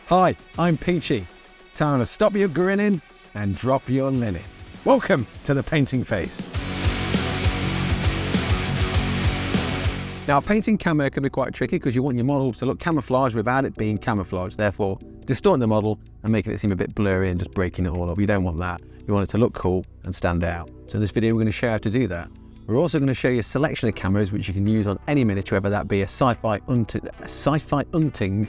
Hi, I'm Peachy. Time to stop your grinning and drop your linen. Welcome to the painting phase. Now, painting camo can be quite tricky because you want your model to look camouflaged without it being camouflaged, therefore distorting the model and making it seem a bit blurry and just breaking it all up. You don't want that. You want it to look cool and stand out. So in this video, we're going to show you how to do that. We're also going to show you a selection of camos which you can use on any miniature, whether that be a sci-fi hunting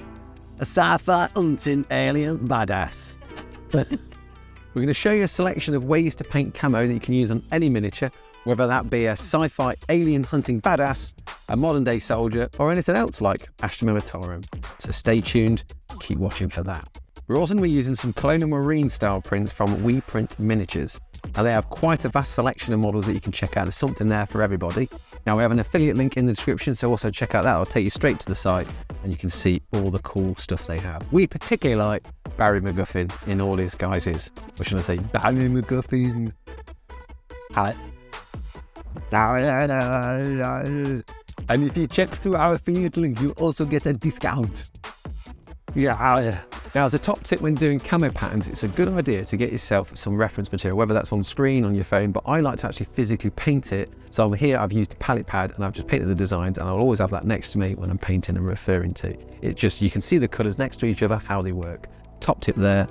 alien badass. We're going to show you a selection of ways to paint camo that you can use on any miniature, whether that be a sci-fi alien hunting badass, a modern day soldier, or anything else like Astra Militarum. So stay tuned, keep watching for that. We're also going to be using some colonial marine style prints from We Print Miniatures. Now they have quite a vast selection of models that you can check out. There's something there for everybody. Now we have an affiliate link in the description, so also check out that. I'll take you straight to the site and you can see all the cool stuff they have. We particularly like Barry McGuffin in all his guises. What should I say? Barry McGuffin. Hi. And if you check through our affiliate link, you also get a discount. Yeah. Now, as a top tip when doing camo patterns, it's a good idea to get yourself some reference material, whether that's on screen, on your phone, but I like to actually physically paint it. So here I've used a palette pad and I've just painted the designs, and I'll always have that next to me when I'm painting and referring to it. Just, you can see the colors next to each other, how they work. Top tip there,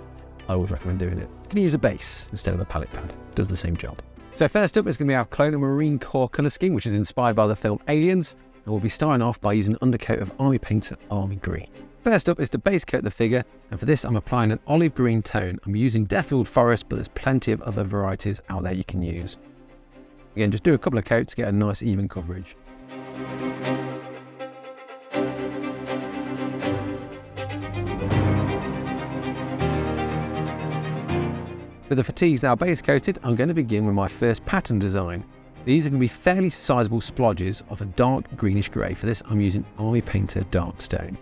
I always recommend doing it. You can use a base instead of a palette pad, does the same job. So first up is going to be our Colonial Marine Core color scheme, which is inspired by the film Aliens, and we'll be starting off by using an undercoat of Army Painter Army Green. First up is to base coat the figure, and for this I'm applying an olive green tone. I'm using DEATHWORLD Forest, but there's plenty of other varieties out there you can use. Again, just do a couple of coats to get a nice even coverage. With the fatigues now base coated, I'm going to begin with my first pattern design. These are going to be fairly sizable splodges of a dark greenish grey. For this I'm using Army Painter Dark Stone.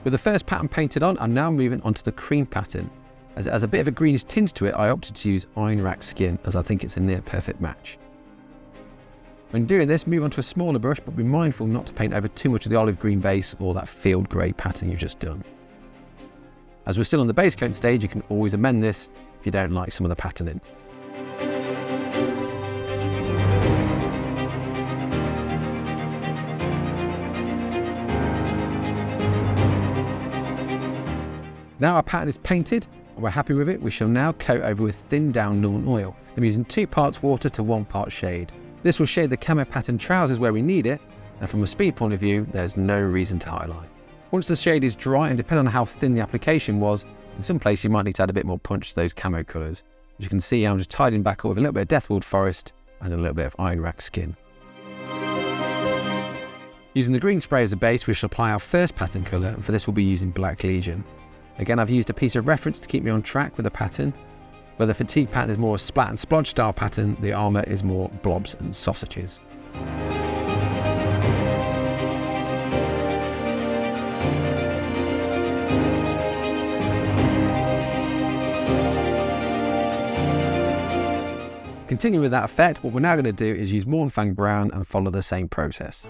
With the first pattern painted on, I'm now moving on to the cream pattern. As it has a bit of a greenish tinge to it, I opted to use Iron Rack Skin as I think it's a near perfect match. When doing this, move on to a smaller brush, but be mindful not to paint over too much of the olive green base or that field grey pattern you've just done. As we're still on the base coat stage, you can always amend this if you don't like some of the patterning. Now our pattern is painted and we're happy with it, we shall now coat over with thinned down Northern oil. I'm using 2 parts water to 1 part shade. This will shade the camo pattern trousers where we need it, and from a speed point of view, there's no reason to highlight. Once the shade is dry, and depending on how thin the application was, in some places you might need to add a bit more punch to those camo colours. As you can see, I'm just tidying back up with a little bit of DEATHWORLD Forest and a little bit of Iron Rack Skin. Using the green spray as a base, we shall apply our first pattern colour, and for this we'll be using Black Legion. Again, I've used a piece of reference to keep me on track with the pattern. Where the fatigue pattern is more a splat and splodge style pattern, the armour is more blobs and sausages. Continuing with that effect, what we're now going to do is use Mornfang Brown and follow the same process.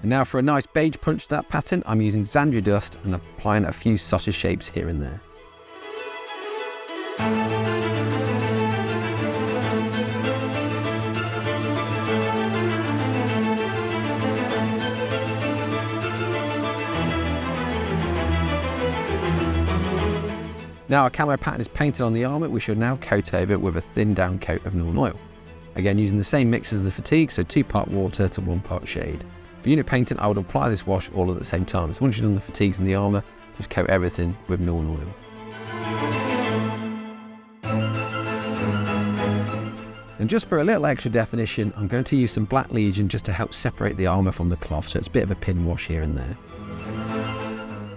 And now for a nice beige punch to that pattern, I'm using Xandria Dust and applying a few sausage shapes here and there. Now our camo pattern is painted on the armour, we should now coat over it with a thin down coat of Northern oil. Again, using the same mix as the fatigue, so 2 part water to 1 part shade. For unit painting, I would apply this wash all at the same time. So once you've done the fatigues and the armour, just coat everything with Northern oil. And just for a little extra definition, I'm going to use some Black Legion just to help separate the armour from the cloth, so it's a bit of a pin wash here and there.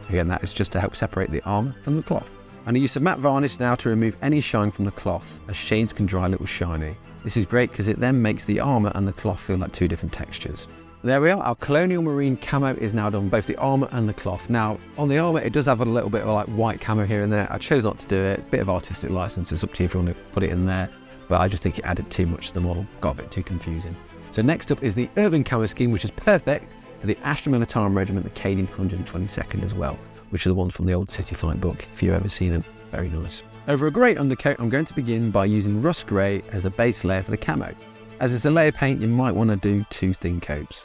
Again, that is just to help separate the armour from the cloth. I'm going to use some matte varnish now to remove any shine from the cloth, as shades can dry a little shiny. This is great because it then makes the armour and the cloth feel like two different textures. There we are, our Colonial Marine camo is now done, both the armour and the cloth. Now, on the armour, it does have a little bit of like white camo here and there. I chose not to do it, bit of artistic license, it's up to you if you want to put it in there, but I just think it added too much to the model, got a bit too confusing. So next up is the Urban camo scheme, which is perfect for the Astra Militarum Regiment, the Canadian 122nd as well, which are the ones from the old City Fight book, if you've ever seen them. Very nice. Over a grey undercoat, I'm going to begin by using rust grey as a base layer for the camo. As it's a layer paint, you might want to do 2 thin coats.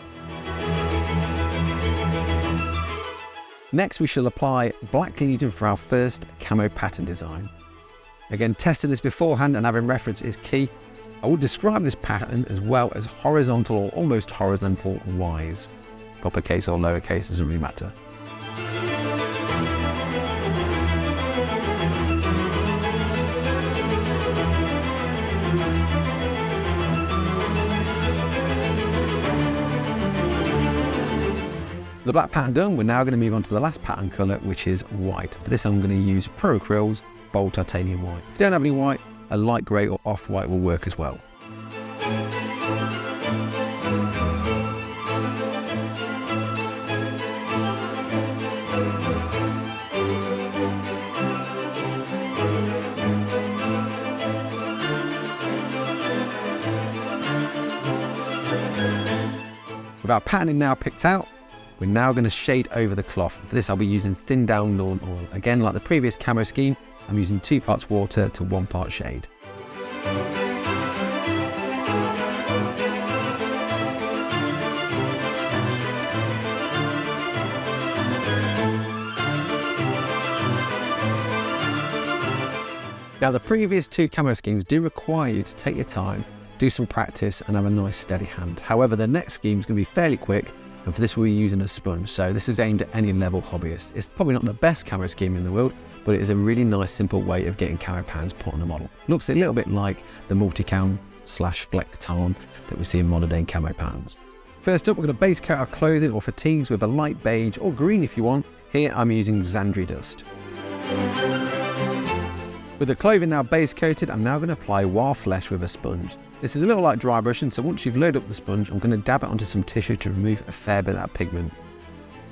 Next, we shall apply Black Legion for our first camo pattern design. Again, testing this beforehand and having reference is key. I would describe this pattern as well as horizontal or almost horizontal wise. Uppercase or lowercase doesn't really matter. The black pattern done, we're now going to move on to the last pattern colour, which is white. For this I'm going to use Pro Acryl's Bold Titanium White. If you don't have any white, a light grey or off-white will work as well. With our patterning now picked out, we're now going to shade over the cloth. For this I'll be using thin down lawn oil. Again, like the previous camo scheme, I'm using 2 parts water to 1 part shade. Now the previous 2 camo schemes do require you to take your time, do some practice and have a nice steady hand. However, the next scheme is going to be fairly quick, and for this we're using a sponge, so this is aimed at any level hobbyist. It's probably not the best camo scheme in the world, but it is a really nice simple way of getting camo patterns put on a model. Looks a little bit like the multicam / fleck tarn that we see in modern day camo patterns. First up, we're going to base coat our clothing or fatigues with a light beige or green if you want. Here I'm using Xandri Dust. With the clothing now base coated, I'm now going to apply Wild Flesh with a sponge. This is a little like dry brushing, so once you've loaded up the sponge, I'm going to dab it onto some tissue to remove a fair bit of that pigment.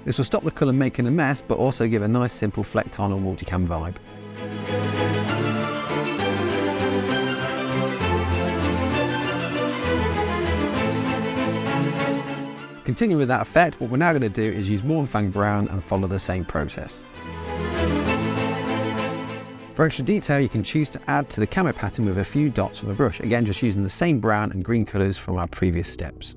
This will stop the colour making a mess, but also give a nice simple fleck tarn or multicam vibe. Continuing with that effect, what we're now going to do is use Mornfang Brown and follow the same process. For extra detail, you can choose to add to the camo pattern with a few dots with a brush, again just using the same brown and green colours from our previous steps.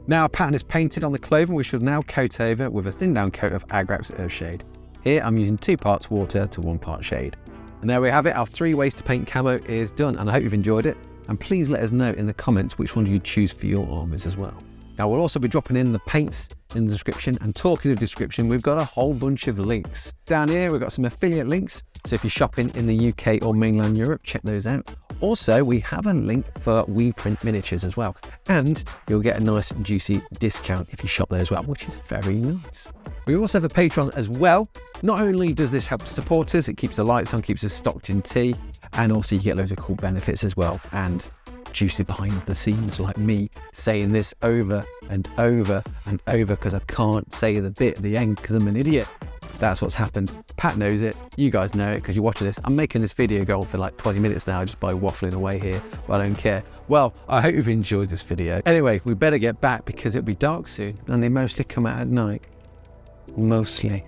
Now our pattern is painted on the clothing, we should now coat over with a thin down coat of Agrax Earthshade. Here I'm using 2 parts water to 1 part shade. And there we have it, our 3 ways to paint camo is done, and I hope you've enjoyed it. And please let us know in the comments which one you choose for your armours as well. Now we'll also be dropping in the paints in the description, and talking of description, we've got a whole bunch of links. Down here we've got some affiliate links, so if you're shopping in the UK or mainland Europe, check those out. Also, we have a link for WePrint miniatures as well, and you'll get a nice juicy discount if you shop there as well, which is very nice. We also have a Patreon as well. Not only does this help support us, it keeps the lights on, keeps us stocked in tea, and also you get loads of cool benefits as well, and juicy behind the scenes like me saying this over and over and over because I can't say the bit at the end because I'm an idiot. That's what's happened. Pat knows it, you guys know it because you're watching this. I'm making this video go on for like 20 minutes now just by waffling away here, but I don't care. Well, I hope you've enjoyed this video. Anyway, we better get back because it'll be dark soon and they mostly come out at night. Mostly.